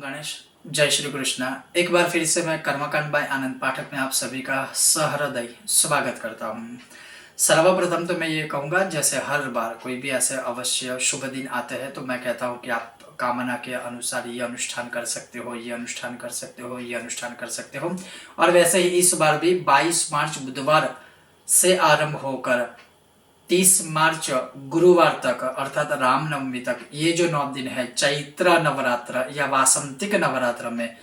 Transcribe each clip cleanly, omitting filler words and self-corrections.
गणेश। जय श्री कृष्णा। एक बार फिर से मैं कर्मकांड बाय आनंद पाठक में आप सभी का सहृदय स्वागत करता हूँ। सर्वप्रथम तो मैं ये कहूँगा, जैसे हर बार कोई भी ऐसे अवश्य शुभ दिन आते हैं तो मैं कहता हूँ कि आप कामना के अनुसार ये अनुष्ठान कर सकते हो, ये अनुष्ठान कर सकते हो, ये अनुष्ठान कर सकते हो। और वैसे ही इस बार भी 22 मार्च बुधवार से आरंभ होकर 30 मार्च गुरुवार तक अर्थात रामनवमी तक ये जो 9 दिन है चैत्र नवरात्र या वासंतिक नवरात्र में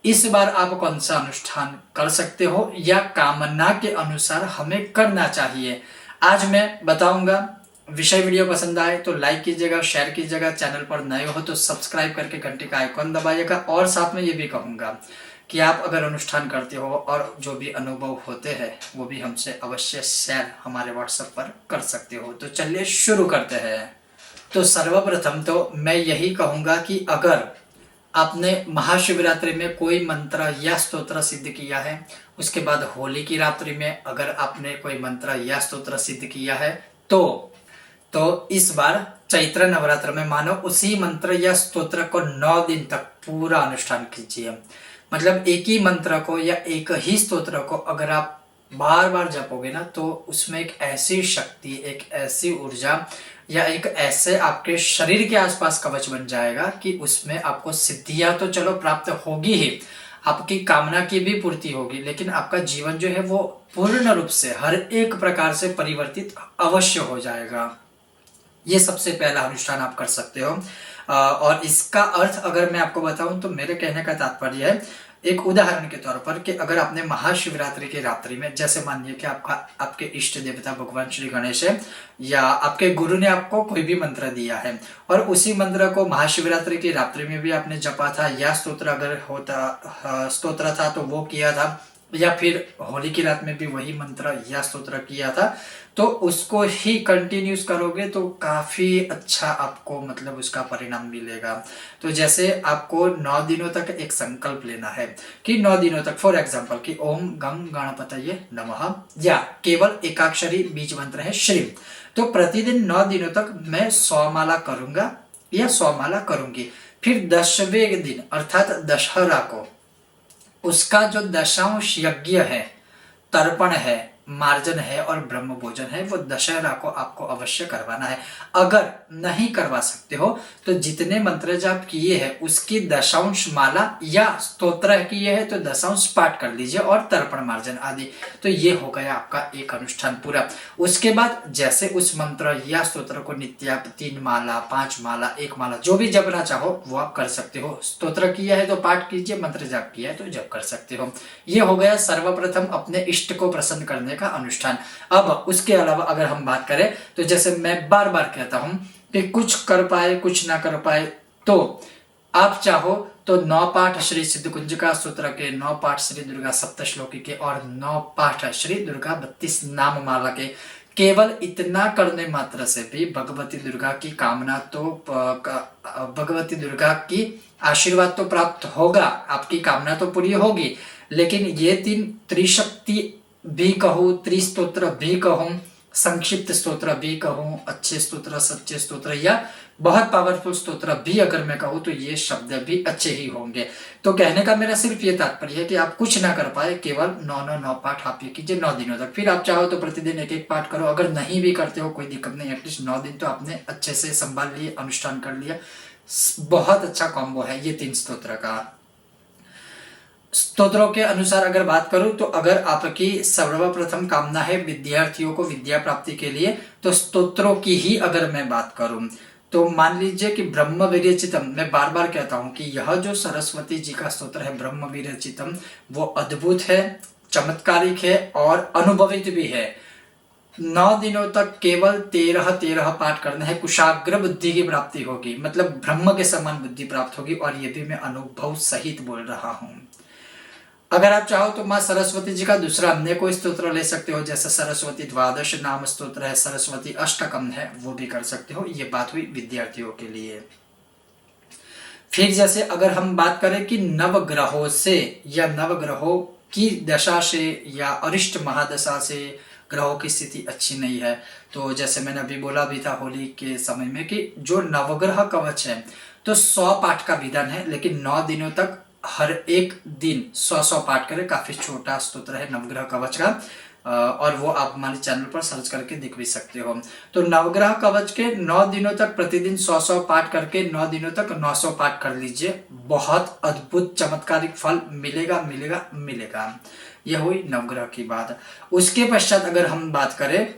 इस बार आप कौन सा अनुष्ठान कर सकते हो या कामना के अनुसार हमें करना चाहिए, आज मैं बताऊंगा। विषय वीडियो पसंद आए तो लाइक कीजिएगा, शेयर कीजिएगा, चैनल पर नए हो तो सब्सक्राइब करके घंटी का आइकॉन दबाइएगा। और साथ में ये भी कहूंगा कि आप अगर अनुष्ठान करते हो और जो भी अनुभव होते हैं वो भी हमसे अवश्य शेयर हमारे व्हाट्सएप पर कर सकते हो। तो चलिए शुरू करते हैं। तो सर्वप्रथम तो मैं यही कहूंगा कि अगर आपने महाशिवरात्रि में कोई मंत्र या स्तोत्र सिद्ध किया है, उसके बाद होली की रात्रि में अगर आपने कोई मंत्र या स्तोत्र सिद्ध किया है तो इस बार चैत्र नवरात्र में मानो उसी मंत्र या स्तोत्र को 9 दिन तक पूरा अनुष्ठान कीजिए। मतलब एक ही मंत्र को या एक ही स्तोत्र को अगर आप बार बार जपोगे ना तो उसमें एक ऐसी शक्ति, एक ऐसी ऊर्जा या एक ऐसे आपके शरीर के आसपास कवच बन जाएगा कि उसमें आपको सिद्धियां तो चलो प्राप्त होगी ही, आपकी कामना की भी पूर्ति होगी, लेकिन आपका जीवन जो है वो पूर्ण रूप से हर एक प्रकार से परिवर्तित अवश्य हो जाएगा। ये सबसे पहला अनुष्ठान आप कर सकते हो। और इसका अर्थ अगर मैं आपको बताऊं तो मेरे कहने का तात्पर्य है, एक उदाहरण के तौर पर कि अगर आपने महाशिवरात्रि की रात्रि में, जैसे मानिए कि आपके इष्ट देवता भगवान श्री गणेश है या आपके गुरु ने आपको कोई भी मंत्र दिया है और उसी मंत्र को महाशिवरात्रि की रात्रि में भी आपने जपा था या स्तोत्र अगर होता स्तोत्र था तो वो किया था या फिर होली की रात में भी वही मंत्र या स्तोत्र किया था, तो उसको ही कंटिन्यूस करोगे तो काफी अच्छा आपको मतलब उसका परिणाम मिलेगा। तो जैसे आपको 9 दिनों तक एक संकल्प लेना है कि 9 दिनों तक, फॉर एग्जांपल कि ओम गंग गणपतये नमः या केवल एकाक्षरी बीज मंत्र है श्रीम, तो प्रतिदिन 9 दिनों तक मैं 100 माला करूंगा या 100 माला करूंगी। फिर 10वें दिन अर्थात दशहरा को उसका जो दशांश यज्ञ है, तर्पण है, मार्जन है और ब्रह्म भोजन है, वो दशहरा को आपको अवश्य करवाना है। अगर नहीं करवा सकते हो तो जितने मंत्र जाप किए हैं उसकी दशांश माला या स्तोत्र किए हैं तो दशांश पाठ कर लीजिए और तर्पण मार्जन आदि। तो ये हो गया आपका एक अनुष्ठान पूरा। उसके बाद जैसे उस मंत्र या स्तोत्र को नित्य आप 3 माला, 5 माला, 1 माला जो भी जपना चाहो वो आप कर सकते हो। स्तोत्र किया है तो पाठ कीजिए, मंत्र जाप किया है तो जप कर सकते हो। ये हो गया सर्वप्रथम अपने इष्ट को प्रसन्न करने का अनुष्ठान। अब उसके अलावा अगर हम बात करें तो जैसे मैं बार बार कहता हूं कि कुछ कर पाए कुछ ना कर पाए तो आप चाहो तो 9 पाठ श्री सिद्ध कुंजिका सूत्र के, 9 पाठ श्री दुर्गा सप्तश्लोकी के और 9 पाठ श्री दुर्गा 32 नाम माला के, केवल इतना करने मात्र से भी भगवती दुर्गा की कामना तो भगवती दुर्गा की आशीर्वाद तो प्राप्त होगा, आपकी कामना तो पूरी होगी। लेकिन ये 3 त्रिशक्ति भी कहूँ, त्रिस्तोत्र भी कहूँ, संक्षिप्त स्तोत्र भी कहूँ, अच्छे स्तोत्र, सच्चे स्तोत्र या बहुत पावरफुल स्तोत्र भी अगर मैं कहूँ तो ये शब्द भी अच्छे ही होंगे। तो कहने का मेरा सिर्फ ये तात्पर्य है कि आप कुछ ना कर पाए, केवल 9 पाठ आप ये कीजिए 9 दिनों तक। फिर आप चाहो तो प्रतिदिन 1 पाठ करो, अगर नहीं भी करते हो कोई दिक्कत नहीं, एटलीस्ट 9 दिन तो आपने अच्छे से संभाल लिए, अनुष्ठान कर लिया। बहुत अच्छा कॉम्बो है ये 3 स्तोत्र का। स्तोत्रों के अनुसार अगर बात करूं तो अगर आपकी सर्वप्रथम कामना है विद्यार्थियों को विद्या प्राप्ति के लिए, तो स्तोत्रों की ही अगर मैं बात करूं तो मान लीजिए कि ब्रह्म विरचितम, मैं बार बार कहता हूं कि यह जो सरस्वती जी का स्तोत्र है ब्रह्म विरचितम वो अद्भुत है, चमत्कारिक है और अनुभवित भी है। 9 दिनों तक केवल 13 पाठ करना है, कुशाग्र बुद्धि की प्राप्ति होगी, मतलब ब्रह्म के समान बुद्धि प्राप्त होगी। और ये भी मैं अनुभव सहित बोल रहा हूं। अगर आप चाहो तो माँ सरस्वती जी का दूसरा अन्य कोई स्तोत्र ले सकते हो, जैसे सरस्वती द्वादश नाम स्तोत्र है, सरस्वती अष्टकम है, वो भी कर सकते हो। ये बात हुई विद्यार्थियों के लिए। फिर जैसे अगर हम बात करें कि नवग्रहों से या नवग्रहों की दशा से या अरिष्ट महादशा से ग्रहों की स्थिति अच्छी नहीं है, तो जैसे मैंने अभी बोला भी था होली के समय में कि जो नवग्रह कवच है तो 100 पाठ का विधान है, लेकिन 9 दिनों तक हर एक दिन 100 पाठ करें। काफी छोटा स्तोत्र है नवग्रह कवच का, और वो आप हमारे चैनल पर सर्च करके देख भी सकते हो। तो नवग्रह कवच के 9 दिनों तक प्रतिदिन 100 पाठ करके 9 दिनों तक 900 पाठ कर लीजिए। बहुत अद्भुत चमत्कारिक फल मिलेगा मिलेगा मिलेगा। यह हुई नवग्रह की बात। उसके पश्चात अगर हम बात करें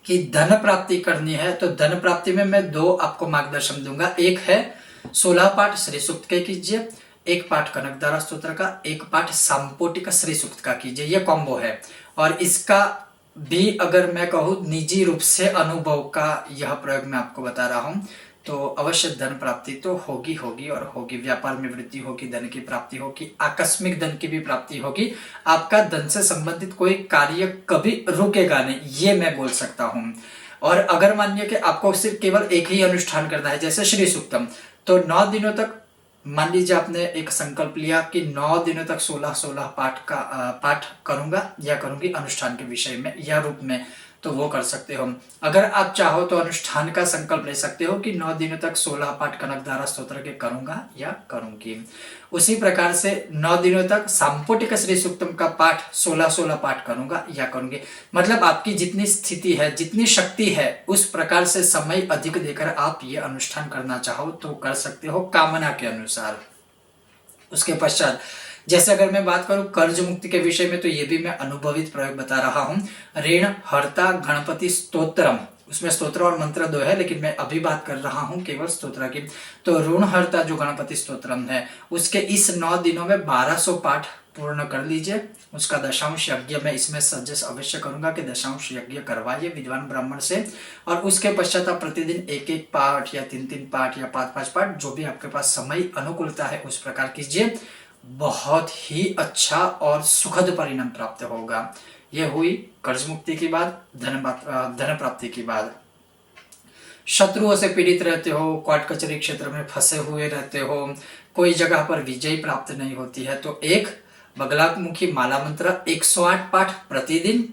कि धन प्राप्ति करनी है, तो धन प्राप्ति में मैं 2 आपको मार्गदर्शन दूंगा। एक है 16 पाठ श्री सूक्त के कीजिए, एक पाठ कनकधारा स्तोत्र का, एक पाठ सांपोटिक श्री सूक्त का कीजिए। ये कॉम्बो है, और इसका भी अगर मैं कहूँ निजी रूप से अनुभव का यह प्रयोग मैं आपको बता रहा हूँ, तो अवश्य धन प्राप्ति तो होगी होगी और होगी। व्यापार में वृद्धि होगी, धन की प्राप्ति होगी, आकस्मिक धन की भी प्राप्ति होगी। आपका धन से संबंधित कोई कार्य कभी रुकेगा नहीं, ये मैं बोल सकता हूँ। और अगर मानिए कि आपको सिर्फ केवल एक ही अनुष्ठान करना है, जैसे श्री सूक्तम, तो 9 दिनों तक मान लीजिए आपने एक संकल्प लिया कि 9 दिनों तक 16 पाठ करूंगा या करूंगी अनुष्ठान के विषय में या रूप में, तो वो कर सकते हो। अगर आप चाहो तो अनुष्ठान का संकल्प ले सकते हो कि 9 दिनों तक 16 पाठ कनकधारा स्तोत्र के करूंगा या करूंगी। उसी प्रकार से 9 दिनों तक सांपोटिक श्री सूक्तम का पाठ 16 पाठ करूंगा या करूंगी। मतलब आपकी जितनी स्थिति है, जितनी शक्ति है, उस प्रकार से समय अधिक देकर आप ये अनुष्ठान करना चाहो तो कर सकते हो, कामना के अनुसार। उसके पश्चात जैसे अगर मैं बात करूं कर्ज मुक्ति के विषय में, तो ये भी मैं अनुभवित प्रयोग बता रहा हूं। ऋण हर्ता गणपति स्तोत्रम, उसमें स्तोत्र और मंत्र 2 है, लेकिन मैं अभी बात कर रहा हूं केवल स्तोत्र की। तो ऋण हर्ता जो गणपति स्तोत्रम है, उसके इस 9 दिनों में 1200 पाठ पूर्ण कर लीजिए। उसका दशांश यज्ञ मैं इसमें सजेस्ट अवश्य करूंगा कि दशांश यज्ञ करवाइए विद्वान ब्राह्मण से। और उसके पश्चात आप प्रतिदिन 1-1 पाठ या 3-3 पाठ या 5-5 पाठ, जो भी आपके पास समय अनुकूलता है उस प्रकार कीजिए। बहुत ही अच्छा और सुखद परिणाम प्राप्त होगा। यह हुई कर्ज मुक्ति की बात, धन प्राप्ति की बात। शत्रुओं से पीड़ित रहते हो, कोर्ट कचहरी क्षेत्र में फंसे हुए रहते हो, कोई जगह पर विजय प्राप्त नहीं होती है, तो एक बगलामुखी माला मंत्र 108 पाठ प्रतिदिन,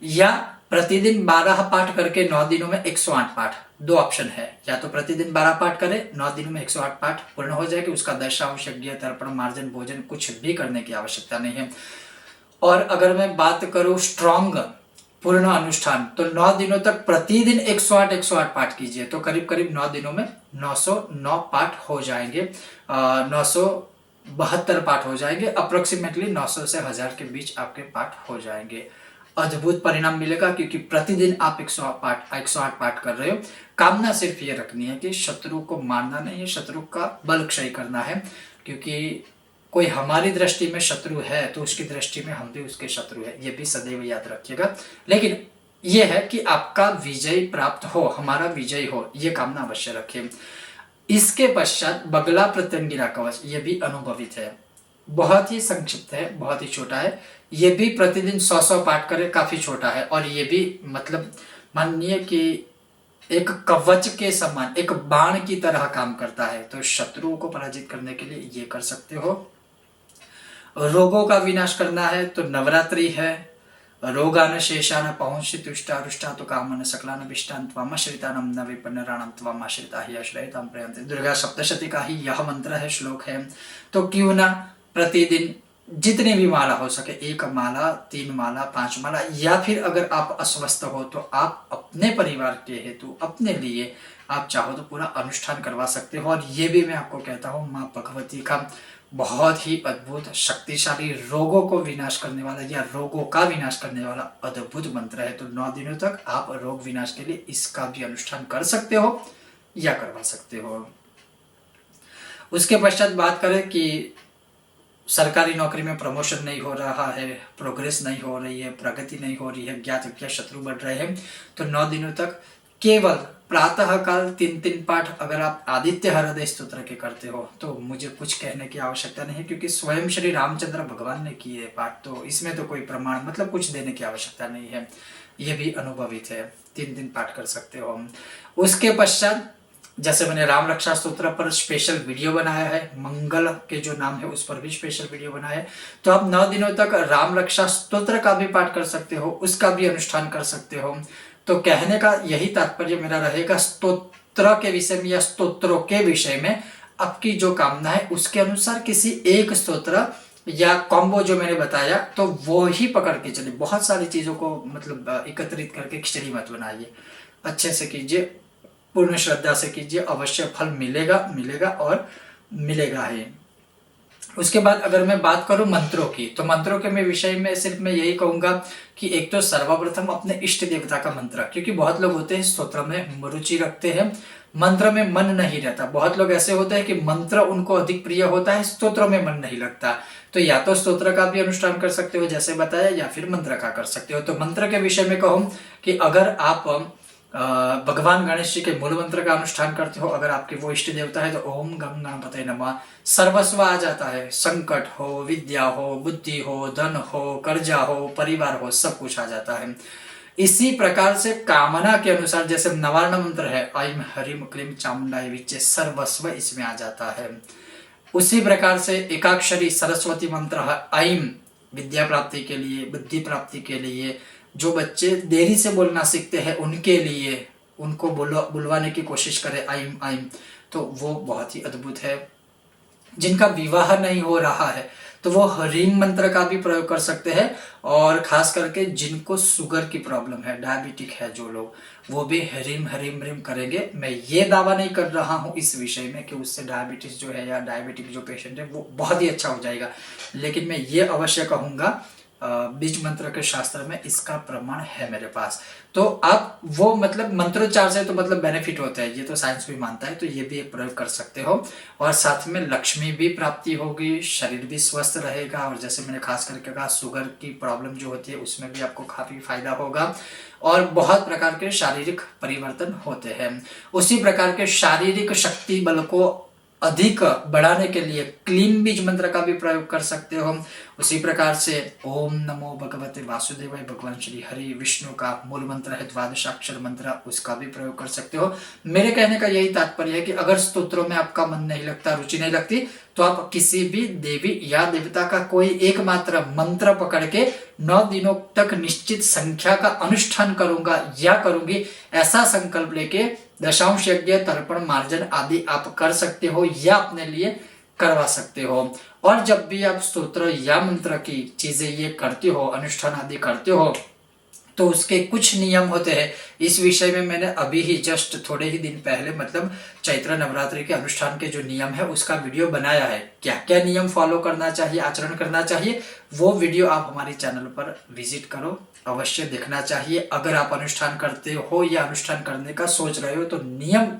या प्रतिदिन 12 पाठ करके 9 दिनों में 108 पाठ। 2 ऑप्शन है, या तो प्रतिदिन 12 पाठ करें, 9 दिनों में 108 पाठ पूर्ण हो जाएगी। उसका दशांश यज्ञ तर्पण मार्जन भोजन कुछ भी करने की आवश्यकता नहीं है। और अगर मैं बात करूं स्ट्रॉन्ग पूर्ण अनुष्ठान, तो 9 दिनों तक प्रतिदिन 108 पाठ कीजिए, तो करीब करीब 9 दिनों में 909 पाठ हो जाएंगे। 972 पाठ हो जाएंगे। अप्रोक्सीमेटली 900 से 1000 के बीच आपके पाठ हो जाएंगे। अद्भुत परिणाम मिलेगा, क्योंकि प्रतिदिन आप 108 पाठ कर रहे हो। कामना सिर्फ ये रखनी है कि शत्रु को मारना नहीं है, शत्रु का बल क्षय करना है। क्योंकि कोई हमारी दृष्टि में शत्रु है, तो उसकी दृष्टि में हम भी उसके शत्रु है, ये भी सदैव याद रखिएगा। लेकिन ये है कि आपका विजय प्राप्त हो, हमारा विजय हो, ये कामना अवश्य रखें। इसके पश्चात बगला प्रत्यंगिरा कवच, ये भी अनुभवित है, बहुत ही संक्षिप्त है, बहुत ही छोटा है। ये भी प्रतिदिन 100 पाठ करे, काफी छोटा है। और ये भी मतलब मानिए कि एक कवच के समान, एक बाण की तरह काम करता है। तो शत्रुओं को पराजित करने के लिए ये कर सकते हो। रोगों का विनाश करना है तो नवरात्रि है। रोगान शेषान पहुंचि तुष्टा रुष्टा तो कामन सकलान विष्टान त्वामाश्रितानम न विपन्नराणम त्वामाश्रिता ही आश्रयताम प्रयन्ते। दुर्गा सप्तशती का ही यह मंत्र है, श्लोक है। तो क्यों ना प्रतिदिन जितने भी माला हो सके, 1 माला, 3 माला, 5 माला, या फिर अगर आप अस्वस्थ हो तो आप अपने परिवार के हेतु, अपने लिए आप चाहो तो पूरा अनुष्ठान करवा सकते हो। और ये भी मैं आपको कहता हूँ, माँ भगवती का बहुत ही अद्भुत शक्तिशाली रोगों को विनाश करने वाला या रोगों का विनाश करने वाला अद्भुत मंत्र है। तो 9 दिनों तक आप रोग विनाश के लिए इसका भी अनुष्ठान कर सकते हो या करवा सकते हो। उसके पश्चात बात करें कि सरकारी नौकरी में प्रमोशन नहीं हो रहा है, प्रोग्रेस नहीं हो रही है, प्रगति नहीं हो रही है, ज्ञात अज्ञात शत्रु बढ़ रहे हैं, तो 9 दिनों तक केवल प्रातः काल 3-3 पाठ अगर आप आदित्य हृदय स्तोत्र के करते हो, तो मुझे कुछ कहने की आवश्यकता नहीं है, क्योंकि स्वयं श्री रामचंद्र भगवान ने किए पाठ, तो इसमें तो कोई प्रमाण मतलब कुछ देने की आवश्यकता नहीं है। यह भी अनुभवित है, 3 दिन पाठ कर सकते हो। उसके पश्चात जैसे मैंने राम रक्षा स्तोत्र पर स्पेशल वीडियो बनाया है, मंगल के जो नाम है उस पर भी स्पेशल वीडियो बनाया है, तो आप 9 दिनों तक राम रक्षा स्तोत्र का भी पाठ कर सकते हो, उसका भी अनुष्ठान कर सकते हो। तो कहने का यही तात्पर्य मेरा रहेगा, स्तोत्र के विषय में या स्तोत्रों के विषय में आपकी जो कामना है उसके अनुसार किसी एक स्तोत्र या कॉम्बो जो मैंने बताया तो वो ही पकड़ के चलिए। बहुत सारी चीजों को मतलब एकत्रित करके खिचड़ी मत बनाइए, अच्छे से कीजिए, पूर्ण श्रद्धा से कीजिए, अवश्य फल मिलेगा मिलेगा और मिलेगा ही। उसके बाद अगर मैं बात करूं मंत्रों की, तो मंत्रों के विषय में सिर्फ मैं यही कहूंगा कि एक तो सर्वप्रथम अपने इष्ट देवता का मंत्र, क्योंकि बहुत लोग होते हैं स्तोत्र में रुचि रखते हैं, मंत्र में मन नहीं रहता। बहुत लोग ऐसे होते हैं कि मंत्र उनको अधिक प्रिय होता है, स्तोत्र में मन नहीं लगता। तो या तो स्तोत्र का भी अनुष्ठान कर सकते हो जैसे बताया, या फिर मंत्र का कर सकते हो। तो मंत्र के विषय में कहूं कि अगर आप भगवान गणेश जी के मूल मंत्र का अनुष्ठान करते हो, अगर आपके वो इष्ट देवता है, तो ओम गं गणपतये नमः सर्वस्व आ जाता है। संकट हो, विद्या हो, बुद्धि हो, धन हो, कर्जा हो, परिवार हो, सब कुछ आ जाता है। इसी प्रकार से कामना के अनुसार जैसे नवार्ण मंत्र है ऐं ह्रीं क्लीं चामुंडाय विच्चे, सर्वस्व इसमें आ जाता है। उसी प्रकार से एकाक्षरी सरस्वती मंत्र है ऐं, विद्या प्राप्ति के लिए, बुद्धि प्राप्ति के लिए। जो बच्चे देरी से बोलना सीखते हैं उनके लिए, उनको बुलवाने की कोशिश करें ऐं ऐं, तो वो बहुत ही अद्भुत है। जिनका विवाह नहीं हो रहा है तो वो ह्रीं मंत्र का भी प्रयोग कर सकते हैं। और खास करके जिनको शुगर की प्रॉब्लम है, डायबिटिक है जो लोग, वो भी ह्रीं ह्रीं ह्रीं करेंगे। मैं ये दावा नहीं कर रहा हूँ इस विषय में कि उससे डायबिटीज जो है या डायबिटिक जो पेशेंट है वो बहुत ही अच्छा हो जाएगा, लेकिन मैं ये अवश्य कहूँगा बीज मंत्र के शास्त्र में इसका प्रमाण है मेरे पास। तो आप वो मतलब मंत्रोच्चार से तो मतलब बेनिफिट होता है, ये तो साइंस भी मानता है, तो ये भी एक प्रयोग कर सकते हो। और साथ में लक्ष्मी भी प्राप्ति होगी, शरीर भी स्वस्थ रहेगा। और जैसे मैंने खास करके कहा शुगर की प्रॉब्लम जो होती है उसमें भी आपको काफी फायदा होगा। और बहुत प्रकार के शारीरिक परिवर्तन होते हैं। उसी प्रकार के शारीरिक शक्ति बल को अधिक बढ़ाने के लिए क्लीन बीज मंत्र का भी प्रयोग कर सकते हो। उसी प्रकार से ओम नमो भगवते वासुदेवाय, भगवान श्री हरि विष्णु का मूल मंत्र है द्वादशाक्षर मंत्र, उसका भी प्रयोग कर सकते हो। मेरे कहने का यही तात्पर्य है कि अगर स्तोत्रों में आपका मन नहीं लगता, रुचि नहीं लगती, तो आप किसी भी देवी या देवता का कोई एकमात्र मंत्र पकड़ के 9 दिनों तक निश्चित संख्या का अनुष्ठान करूंगा या करूंगी, ऐसा संकल्प लेके दशांश यज्ञ, तर्पण, मार्जन आदि आप कर सकते हो या अपने लिए करवा सकते हो। और जब भी आप स्तोत्र या मंत्र की चीजें ये करते हो, अनुष्ठान आदि करते हो, तो उसके कुछ नियम होते हैं। इस विषय में मैंने अभी ही जस्ट थोड़े ही दिन पहले मतलब चैत्र नवरात्रि के अनुष्ठान के जो नियम है उसका वीडियो बनाया है। क्या क्या नियम फॉलो करना चाहिए, आचरण करना चाहिए, वो वीडियो आप हमारे चैनल पर विजिट करो, अवश्य देखना चाहिए। अगर आप अनुष्ठान करते हो या अनुष्ठान करने का सोच रहे हो तो नियम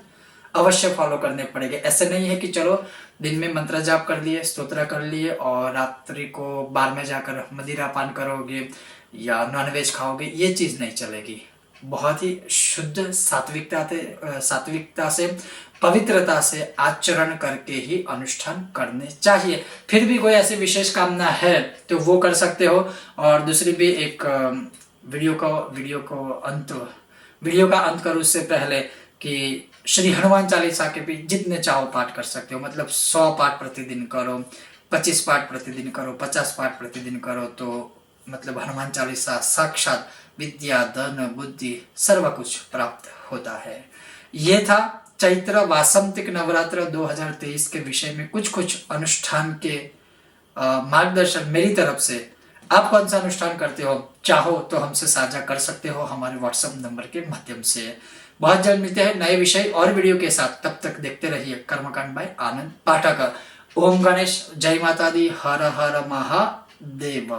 अवश्य फॉलो करने पड़ेंगे। ऐसे नहीं है कि चलो दिन में मंत्र जाप कर लिए, स्तोत्र कर लिए और रात्रि को बार में जाकर मदिरा पान करोगे या नॉनवेज खाओगे, ये चीज नहीं चलेगी। बहुत ही शुद्ध सात्विकता से पवित्रता से आचरण करके ही अनुष्ठान करने चाहिए। फिर भी कोई ऐसी विशेष कामना है तो वो कर सकते हो। और दूसरी भी एक वीडियो का अंत करूँ उससे पहले कि श्री हनुमान चालीसा के भी जितने चाहो पाठ कर सकते हो। मतलब 100 पाठ प्रतिदिन करो, 25 पाठ प्रतिदिन करो, 50 पाठ प्रतिदिन करो, तो मतलब हनुमान चालीसा साक्षात विद्या, धन, बुद्धि सर्व कुछ प्राप्त होता है। ये था चैत्र वासंतिक नवरात्र 2023 के विषय में कुछ अनुष्ठान के मार्गदर्शन मेरी तरफ से। आप कौन सा अनुष्ठान करते हो, चाहो तो हमसे साझा कर सकते हो हमारे व्हाट्सएप नंबर के माध्यम से। बहुत जल्द मिलते हैं नए विषय और वीडियो के साथ, तब तक देखते रहिए कर्मकांड बाय आनंद पाठक। ओम गणेश, जय माता दी, हर हर महादेव।